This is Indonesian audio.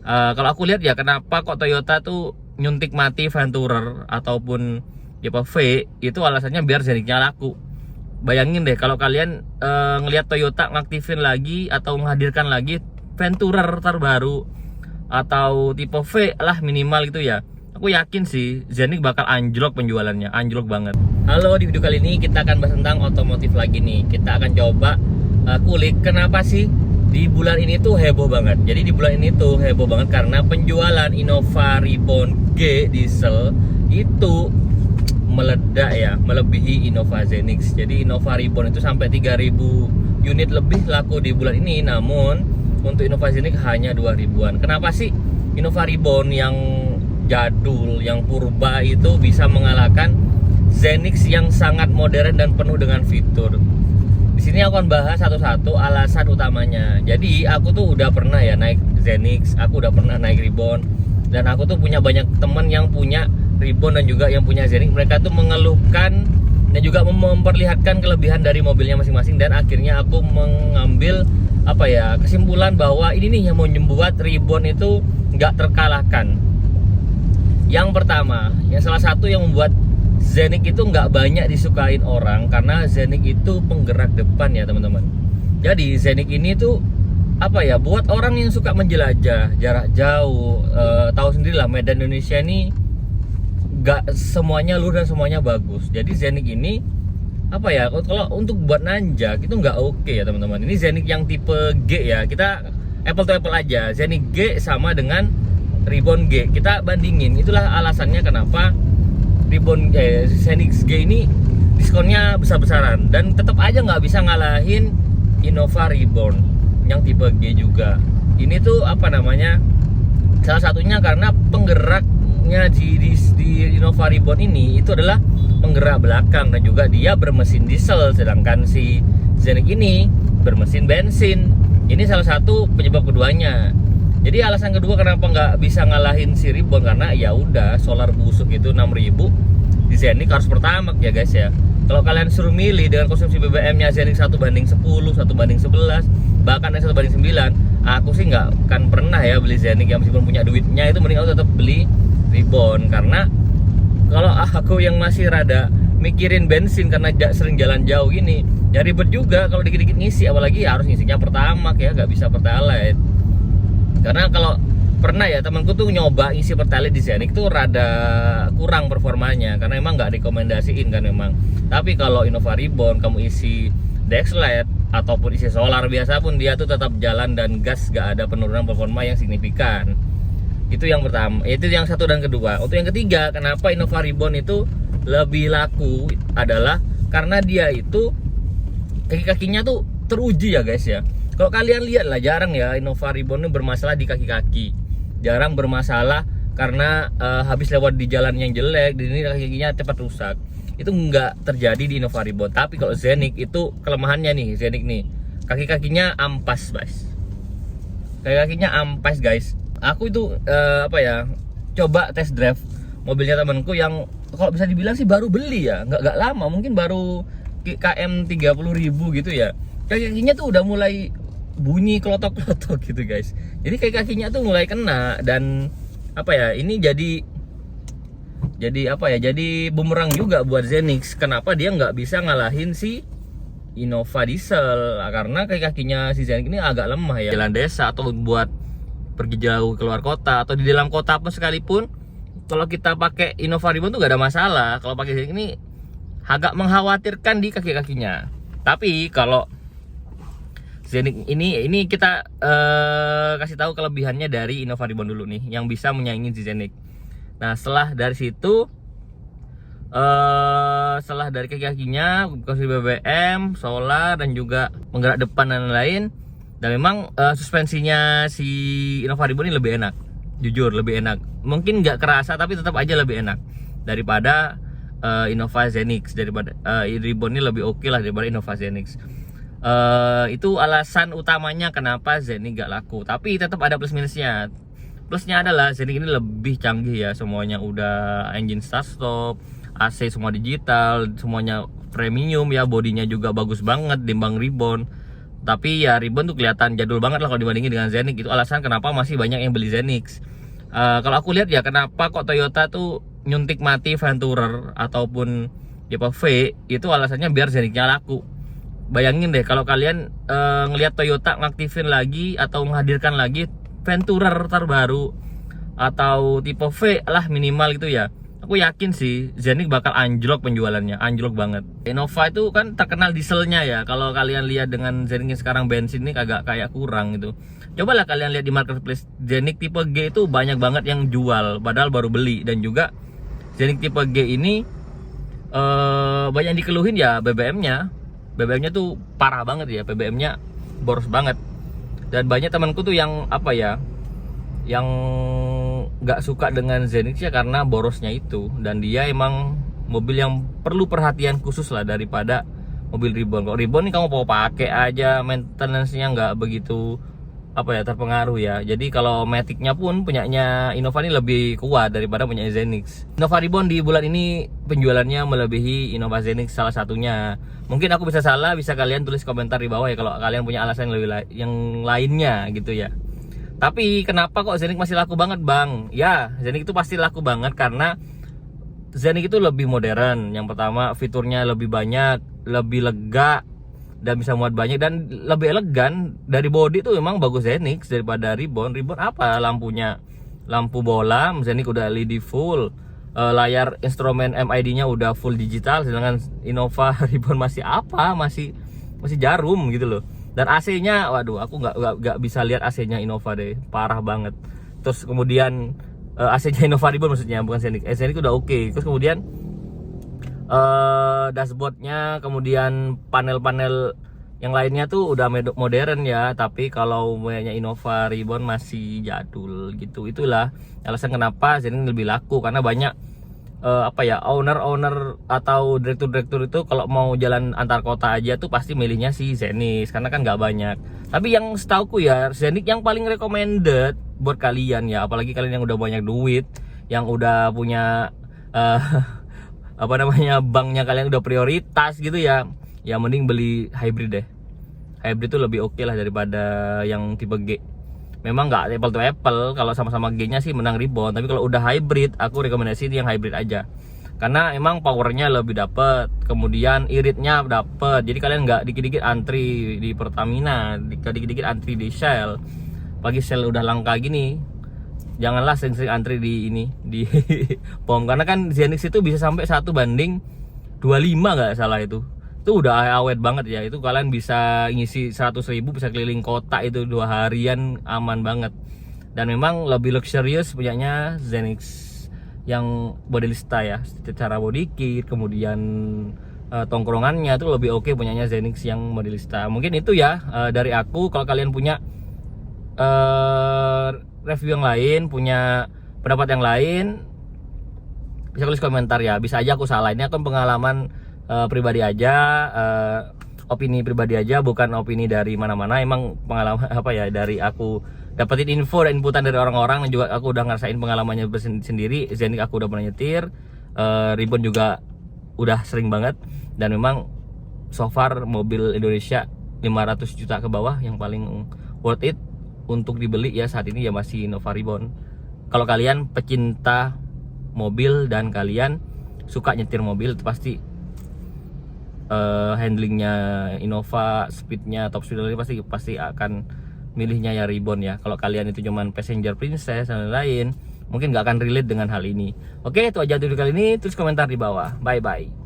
Kalau aku lihat ya, kenapa kok Toyota tuh nyuntik mati Venturer ataupun Tipe V, itu alasannya biar Zeniknya laku. Bayangin deh kalau kalian ngelihat Toyota ngaktifin lagi atau menghadirkan lagi Venturer terbaru atau tipe V lah minimal gitu ya, aku yakin sih Zenik bakal anjlok penjualannya, anjlok banget. Halo, di video kali ini kita akan bahas tentang otomotif lagi nih. Kita akan coba kulik kenapa sih di bulan ini tuh heboh banget. Jadi di bulan ini tuh heboh banget karena penjualan Innova Reborn G diesel itu meledak ya, melebihi Innova Zenix. Jadi Innova Reborn itu sampai 3000 unit lebih laku di bulan ini, namun untuk Innova Zenix hanya 2000-an. Kenapa sih Innova Reborn yang jadul, yang purba itu bisa mengalahkan Zenix yang sangat modern dan penuh dengan fitur? Di sini aku akan bahas satu-satu alasan utamanya. Jadi aku tuh udah pernah ya naik Zenix, aku udah pernah naik Reborn, dan aku tuh punya banyak temen yang punya Reborn dan juga yang punya Zenix. Mereka tuh mengeluhkan dan juga memperlihatkan kelebihan dari mobilnya masing-masing, dan akhirnya aku mengambil kesimpulan bahwa ini nih yang mau membuat Reborn itu nggak terkalahkan. Yang pertama, yang salah satu yang membuat Zenix itu nggak banyak disukain orang karena Zenix itu penggerak depan ya teman-teman. Jadi Zenix ini tuh buat orang yang suka menjelajah jarak jauh. Tahu sendirilah medan Indonesia ini nggak semuanya lurus dan semuanya bagus. Jadi Zenix ini kalau untuk buat nanjak itu nggak oke ya teman-teman. Ini Zenix yang tipe G ya, kita apple to apple aja. Zenix G sama dengan Reborn G, kita bandingin. Itulah alasannya kenapa Zenix G ini diskonnya besar-besaran dan tetap aja nggak bisa ngalahin Innova Reborn yang tipe G juga. Ini tuh salah satunya karena penggeraknya di Innova Reborn ini itu adalah penggerak belakang, dan juga dia bermesin diesel, sedangkan si Zenix ini bermesin bensin. Ini salah satu penyebab keduanya. Jadi alasan kedua kenapa nggak bisa ngalahin si Reborn, karena ya udah solar busuk itu 6000, di Zenix harus pertamax ya guys ya. Kalau kalian suruh milih dengan konsumsi BBM-nya Zenix 1:10, 1:11, bahkan 1:9, aku sih nggak akan pernah ya beli Zenix ya. Meskipun punya duitnya, itu mending aku tetap beli Reborn, karena kalau aku yang masih rada mikirin bensin karena sering jalan jauh gini ya ribet juga kalau dikit-dikit ngisi, apalagi harus ngisinya pertamax ya, nggak bisa pertalite. Karena kalau pernah ya temanku tuh nyoba isi pertalite di Zenix tuh rada kurang performanya, karena emang nggak rekomendasiin kan memang. Tapi kalau Innova Reborn kamu isi Dexlite ataupun isi solar biasa pun, dia tuh tetap jalan dan gas, nggak ada penurunan performa yang signifikan. Itu yang pertama, itu yang satu dan kedua. Untuk yang ketiga, kenapa Innova Reborn itu lebih laku adalah karena dia itu kaki-kakinya tuh teruji ya guys ya. Kalau kalian lihat lah, jarang ya Innova Reborn ini bermasalah di kaki-kaki. Jarang bermasalah karena habis lewat di jalan yang jelek, di ini kaki-kakinya cepat rusak. Itu nggak terjadi di Innova Reborn. Tapi kalau Zenix itu kelemahannya nih, Zenix nih kaki-kakinya ampas guys. Kaki-kakinya ampas guys. Aku itu coba test drive mobilnya temanku yang kalau bisa dibilang sih baru beli ya, nggak lama, mungkin baru KM 30.000 gitu ya. Kaki-kakinya tuh udah mulai bunyi klotok-klotok gitu guys. Jadi kaki-kakinya tuh mulai kena, dan ini jadi bumerang juga buat Zenix. Kenapa dia nggak bisa ngalahin si Innova diesel? Karena kaki-kakinya si Zenix ini agak lemah ya. Jalan desa atau buat pergi jauh keluar kota atau di dalam kota pun sekalipun, kalau kita pakai Innova Reborn tuh gak ada masalah. Kalau pakai Zenix ini agak mengkhawatirkan di kaki-kakinya. Tapi kalau Zenix ini kita kasih tahu kelebihannya dari Innova Reborn dulu nih, yang bisa menyaingi si Zenix. Nah, setelah dari situ, setelah dari kaki-kakinya, konsumsi BBM, solar, dan juga penggerak depan dan lain-lain. Dan memang suspensinya si Innova Reborn ini lebih enak, jujur lebih enak. Mungkin nggak kerasa tapi tetap aja lebih enak daripada Innova Zenix. Daripada Reborn ini lebih oke lah daripada Innova Zenix. Itu alasan utamanya kenapa Zenix nggak laku. Tapi tetap ada plus minusnya. Plusnya adalah Zenix ini lebih canggih ya, semuanya udah engine start stop, AC semua digital, semuanya premium ya, bodinya juga bagus banget timbang Reborn. Tapi ya Ribbon tuh kelihatan jadul banget lah kalau dibandingin dengan Zenix. Itu alasan kenapa masih banyak yang beli Zenix. Kalau aku lihat ya, kenapa kok Toyota tuh nyuntik mati Venturer ataupun tipe V, itu alasannya biar Zenix-nya laku. Bayangin deh kalau kalian ngelihat Toyota ngaktifin lagi atau menghadirkan lagi Venturer terbaru atau tipe V lah minimal gitu ya, aku yakin sih Zenix bakal anjlok penjualannya, anjlok banget. Innova itu kan terkenal dieselnya ya. Kalau kalian lihat dengan Zenix sekarang bensin ini kagak kayak kurang gitu. Cobalah kalian lihat di marketplace, Zenix tipe G itu banyak banget yang jual padahal baru beli. Dan juga Zenix tipe G ini banyak yang dikeluhin ya BBM-nya. BBM-nya tuh parah banget ya, BBM-nya boros banget. Dan banyak temanku tuh yang apa ya, yang nggak suka dengan Zenix ya karena borosnya itu. Dan dia emang mobil yang perlu perhatian khusus lah daripada mobil Ribbon. Kalau Ribbon nih kamu mau pakai aja, maintenance-nya nggak begitu apa ya, terpengaruh ya. Jadi kalau Matic-nya pun punyanya Innova ini lebih kuat daripada punya Zenix. Innova Ribbon di bulan ini penjualannya melebihi Innova Zenix salah satunya. Mungkin aku bisa salah, bisa kalian tulis komentar di bawah ya kalau kalian punya alasan yang lebih yang lainnya gitu ya. Tapi kenapa kok Zenix masih laku banget bang? Ya, Zenix itu pasti laku banget karena Zenix itu lebih modern. Yang pertama fiturnya lebih banyak, lebih lega, dan bisa muat banyak, dan lebih elegan. Dari body tuh memang bagus Zenix daripada Ribbon. Ribbon apa lampunya? Lampu bolam, Zenix udah LED full. Layar instrumen MID-nya udah full digital, sedangkan Innova Ribbon masih apa? Masih jarum gitu loh. Dan AC-nya, waduh, aku nggak bisa lihat AC-nya Innova deh, parah banget. Terus kemudian AC-nya Innova Ribbon maksudnya, bukan Zenix. Zenix udah oke. Terus kemudian dashboardnya, kemudian panel-panel yang lainnya tuh udah modern ya. Tapi kalau punyanya Innova Ribbon masih jadul gitu. Itulah alasan kenapa Zenix lebih laku, karena banyak apa ya, owner atau direktur itu kalau mau jalan antar kota aja tuh pasti milihnya si Zenix karena kan nggak banyak. Tapi yang setauku ya, Zenix yang paling recommended buat kalian ya, apalagi kalian yang udah banyak duit, yang udah punya apa namanya, banknya kalian udah prioritas gitu ya, ya mending beli hybrid deh. Hybrid tuh lebih oke lah daripada yang tipe G. Memang nggak apple to apple, kalau sama-sama G-nya sih menang Ribbon, tapi kalau udah hybrid aku rekomendasi yang hybrid aja. Karena emang powernya lebih dapet, kemudian iritnya dapet. Jadi kalian nggak dikit-dikit antri di Pertamina, dikit-dikit antri di Shell. Pagi Shell udah langka gini, janganlah sering-sering antri di POM, karena kan Zenix itu bisa sampai 1:25 nggak salah itu udah awet banget ya. Itu kalian bisa ngisi 100.000, bisa keliling kota itu 2 harian aman banget. Dan memang lebih luxurious punyanya Zenix yang bodylista ya, secara body kit, kemudian tongkrongannya tuh lebih oke punyanya Zenix yang bodylista. Mungkin itu ya dari aku. Kalau kalian punya review yang lain, punya pendapat yang lain, bisa tulis komentar ya. Bisa aja aku salah, ini kan pengalaman pribadi aja, opini pribadi aja, bukan opini dari mana-mana. Emang pengalaman apa ya, dari aku dapetin info dan inputan dari orang-orang, dan juga aku udah ngerasain pengalamannya sendiri. Zenix aku udah pernah nyetir, Ribbon juga udah sering banget, dan memang so far mobil Indonesia 500 juta ke bawah yang paling worth it untuk dibeli ya saat ini ya masih Innova Ribbon. Kalau kalian pecinta mobil dan kalian suka nyetir mobil, itu pasti handlingnya Innova, speednya, top speed pasti akan milihnya ya Ribbon ya. Kalau kalian itu cuman passenger princess dan lain-lain, mungkin nggak akan relate dengan hal ini. Oke, itu aja untuk kali ini. Tulis komentar di bawah. Bye bye.